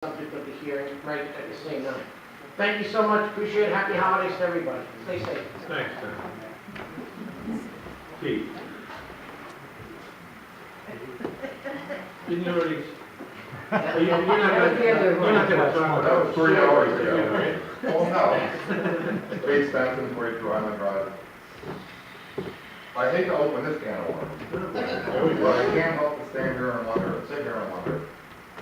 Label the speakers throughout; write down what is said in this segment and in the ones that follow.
Speaker 1: subject of the hearing right at the same night. Thank you so much, appreciate it, happy holidays to everybody, stay safe.
Speaker 2: Thanks, Tom. Keith? Didn't you already? You're not gonna talk
Speaker 3: That
Speaker 2: about
Speaker 3: was 3 hours
Speaker 2: ago,
Speaker 3: ago.
Speaker 2: right?
Speaker 3: Oh, no. Base Stanton, 42 Island Drive. I hate to open this can of worms,
Speaker 2: There we
Speaker 3: but I
Speaker 2: go.
Speaker 3: can't help but stand here and wonder, sit here and wonder,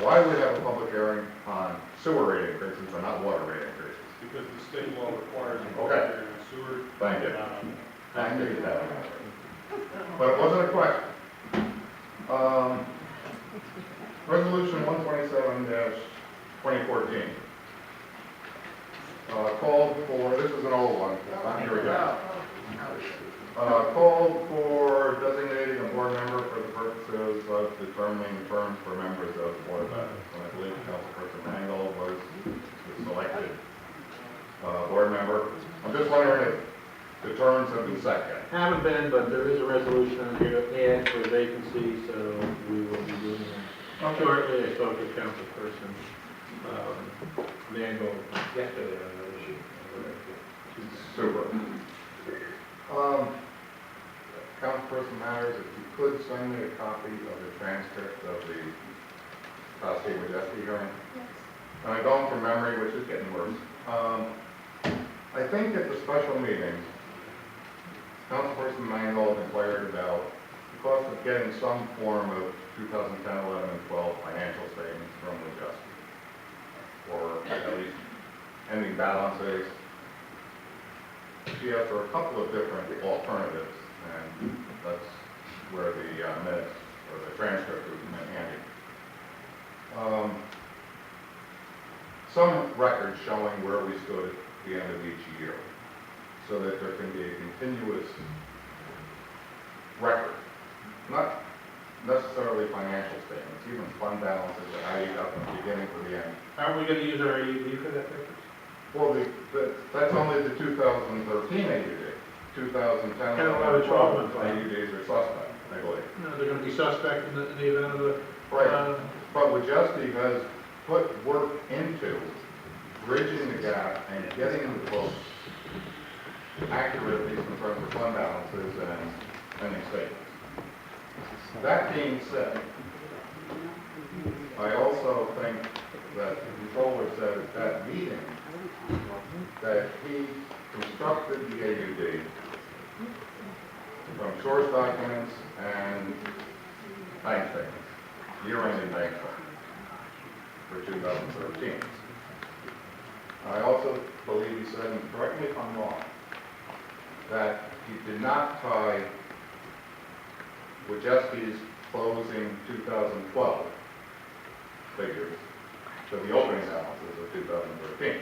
Speaker 3: why we have a public hearing on sewer rate increases but not water rate increases?
Speaker 4: Because the state law requires a
Speaker 3: Okay.
Speaker 4: water and sewer.
Speaker 3: Thank you. I
Speaker 4: Um,
Speaker 3: knew that. But it wasn't a question. Resolution 127-2014. Called for, this is an old one, here we go. Called for designating a board member for the purposes of determining terms for members of the Board of Ethics. And I believe Councilperson Mangle was the selected board member. I'm just wondering if the terms have been set yet.
Speaker 2: Haven't been, but there is a resolution on here to add for vacancy, so we will be doing that shortly. I spoke with Councilperson Mango yesterday on that issue.
Speaker 3: Super. Councilperson Myers, if you could send me a copy of the transcript of the Kosky Wojcicki hearing. And I'm going from memory, which is getting worse. I think at the special meeting, Councilperson Mangold inquired about the cost of getting some form of 2010, 11, and 12 financial statements from Wojcicki, or at least ending balances. She asked for a couple of different alternatives, and that's where the minutes or the transcript was handy. Some records showing where we stood at the end of each year, so that there can be a continuous record, not necessarily financial statements, even fund balances, and how you got from the beginning to the end.
Speaker 2: Aren't we gonna use our AUD for that purpose?
Speaker 3: Well, that's only the 2013 AUD. 2010,
Speaker 2: 10,
Speaker 3: 11, 12
Speaker 2: 12.
Speaker 3: AUDs are suspect, I believe.
Speaker 2: No, they're gonna be suspect in the event of a.
Speaker 3: Right, but Wojcicki has put work into bridging the gap and getting the books accurate, at least in terms of fund balances and spending statements. That being said, I also think that the controller said at that meeting that he constructed the AUD from source documents and bank statements, year-ending bank statements for 2013. I also believe he said, and correct me if I'm wrong, that he did not tie Wojcicki's closing 2012 figures to the opening balances of 2013.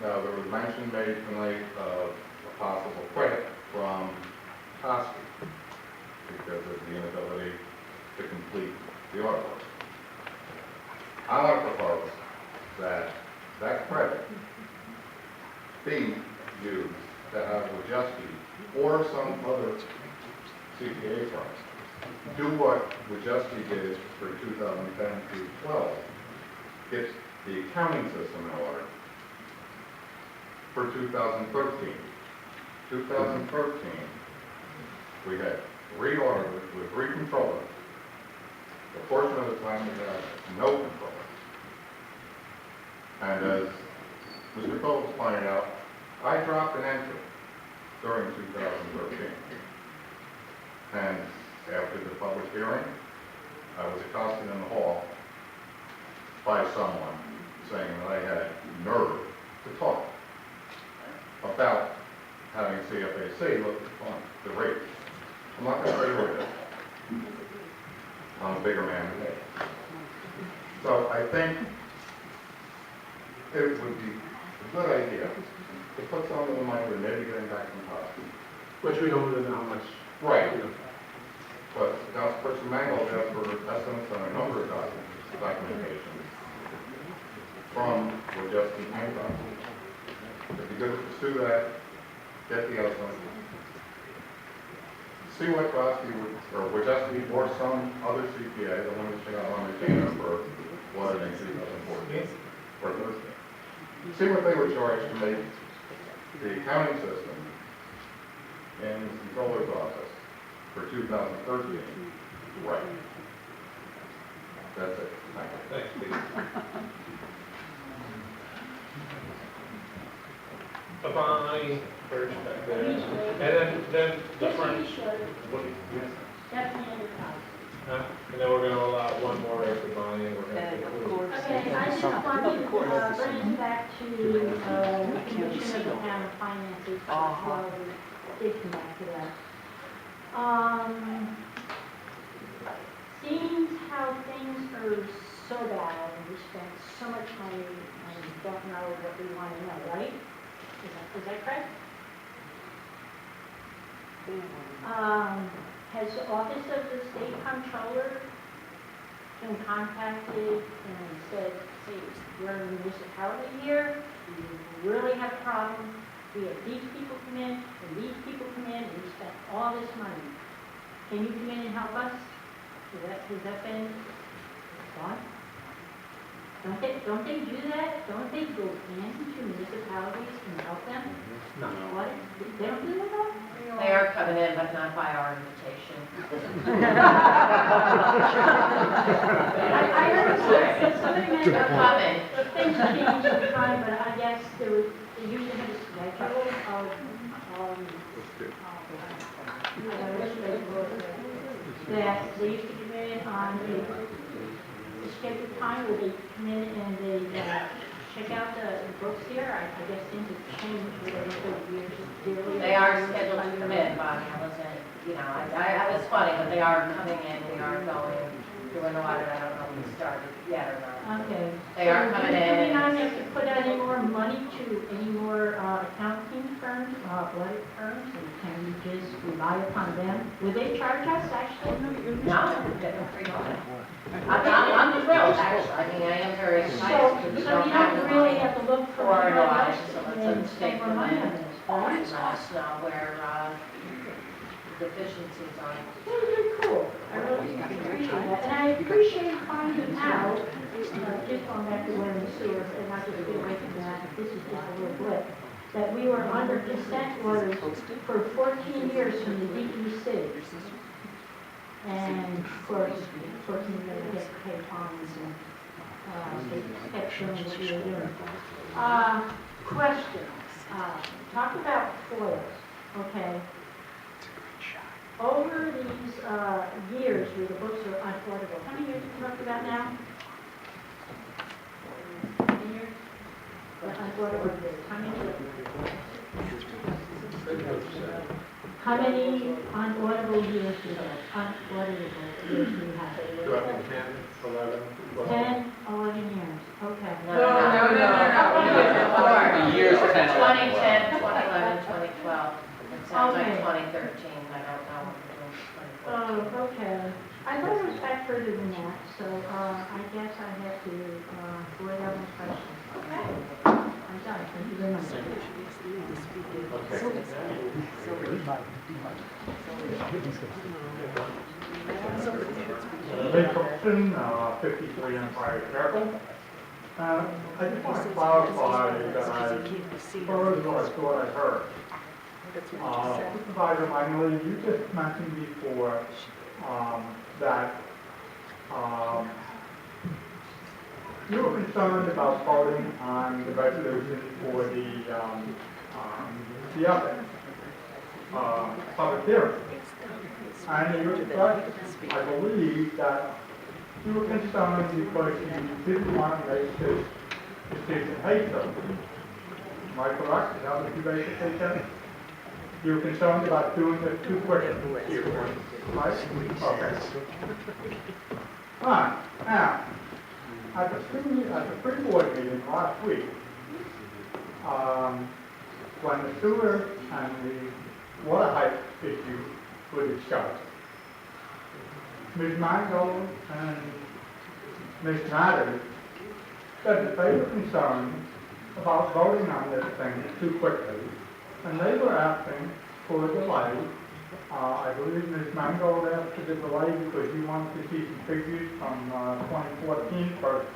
Speaker 3: Now, there was mention made tonight of a possible credit from Kosky because of the inability to complete the audit work. I want to propose that that credit be used to have Wojcicki or some other CPA firm do what Wojcicki did for 2010 through 12, get the accounting system in order for 2013. 2013, we had three auditors with three controllers. A portion of the time we had no controller. And as Mr. Coles pointed out, I dropped an entry during 2013. And after the public hearing, I was accosted in the hall by someone saying that I had nerve to talk about having CFAC look at the rate. I'm not going to say who it is. I'm a bigger man than that. So I think it would be a good idea to put some of the money we're maybe getting back from cost.
Speaker 2: Which we don't really know how much.
Speaker 3: Right.
Speaker 2: You know.
Speaker 3: But Councilperson Mangle asked for estimates on a number of documentation from Wojcicki and Kosky. It'd be good to pursue that, get the estimate, see what Kosky or Wojcicki or some other CPA, the one that's on retainer for see what they were charged to make the accounting system in the controller's office for 2013. Right. That's it. Thank you.
Speaker 2: Thanks, Pete. Abani first back there, and then the front. What do you-
Speaker 5: Definitely under cost.
Speaker 2: And then we're gonna allow one more after Bonnie, and we're gonna conclude.
Speaker 5: Okay, I just wanted to bring it back to, the condition of the town of finances, while we did come back to that. Seeing how things are so bad, and we spent so much money, and don't know what we want to know, right? Is that correct? Has the office of the state comptroller been contacted and said, hey, we're a municipality here, we really have a problem, we have these people come in, and these people come in, and we spent all this money. Can you come in and help us? Has that been done? Don't they do that? Don't they go into municipalities and help them?
Speaker 2: No.
Speaker 5: What? They don't do that at all?
Speaker 6: They are coming in, but not by our invitation.
Speaker 5: I understand, somebody mentioned
Speaker 6: They're coming.
Speaker 5: things change over time, but I guess they usually have a schedule of, that they used to come in on a scheduled time where they come in and they check out the books here. I guess things have changed over the years.
Speaker 6: They are scheduled to come in, Bonnie. I wasn't, I was funny, but they are coming in, we are going, doing the water. I don't know if we started yet or not.
Speaker 5: Okay.
Speaker 6: They are coming
Speaker 5: Do we
Speaker 6: in.
Speaker 5: not have to put out any more money to any more accounting firms, audit firms, and can we just rely upon them? Will they charge us actually?
Speaker 6: No, they're free water. I'm thrilled, actually. I mean, I am very
Speaker 5: So,
Speaker 6: excited.
Speaker 5: so
Speaker 6: because we
Speaker 5: you
Speaker 6: don't have
Speaker 5: don't
Speaker 6: the
Speaker 5: really
Speaker 6: money
Speaker 5: have to look for
Speaker 6: for an
Speaker 5: anyone
Speaker 6: audit,
Speaker 5: else
Speaker 6: so let's
Speaker 5: and
Speaker 6: just
Speaker 5: spend
Speaker 6: take
Speaker 5: more
Speaker 6: them
Speaker 5: money
Speaker 6: in.
Speaker 5: on this,
Speaker 6: Oh,
Speaker 5: right?
Speaker 6: it's us know where deficiencies are.
Speaker 5: Very, very cool. I really appreciate that. And I appreciate finding out, just going back to where the sewer, and not just get away from that, this is just a little blip, that we were under consent orders for 14 years from the DEC. And of course, 14 years we get to pay fines and, they kept showing what we were doing. Question, talk about foils, okay? Over these years where the books are unaffordable, how many years are we talking about now? 10 years? The unaffordable years, how many unaffordable years do we have? Unaffordable years do we have?
Speaker 2: 2010, 11, 12.
Speaker 5: 10, 11 years, okay.
Speaker 6: No.
Speaker 7: Years, 10,
Speaker 6: 2010, 2011, 2012. It sounds like
Speaker 5: Okay.
Speaker 6: 2013. I don't know what we're doing.
Speaker 5: Oh, okay. I thought it was back further than that, so I guess I have to void out my question. Okay. I'm done, thank you very much.
Speaker 8: Lee Cookson, 53 Empire Circle. I just want to clarify that I heard what I thought I heard. Supervisor Langley, you just mentioned before that you were concerned about voting on the resolution for the other public hearing. And you expressed, I believe, that you were concerned because you didn't want to make this decision hastily. Am I correct? Is that what you basically said? You were concerned about doing this too quickly, right? Okay. Fine. Now, at the pre-board meeting last week, when the sewer and the water height issue were discussed, Ms. Mangold and Ms. Matters said that they were concerned about voting on this thing too quickly, and they were asking for a delay. I believe Ms. Mangold asked for the delay because you wanted to see some figures from 2014 first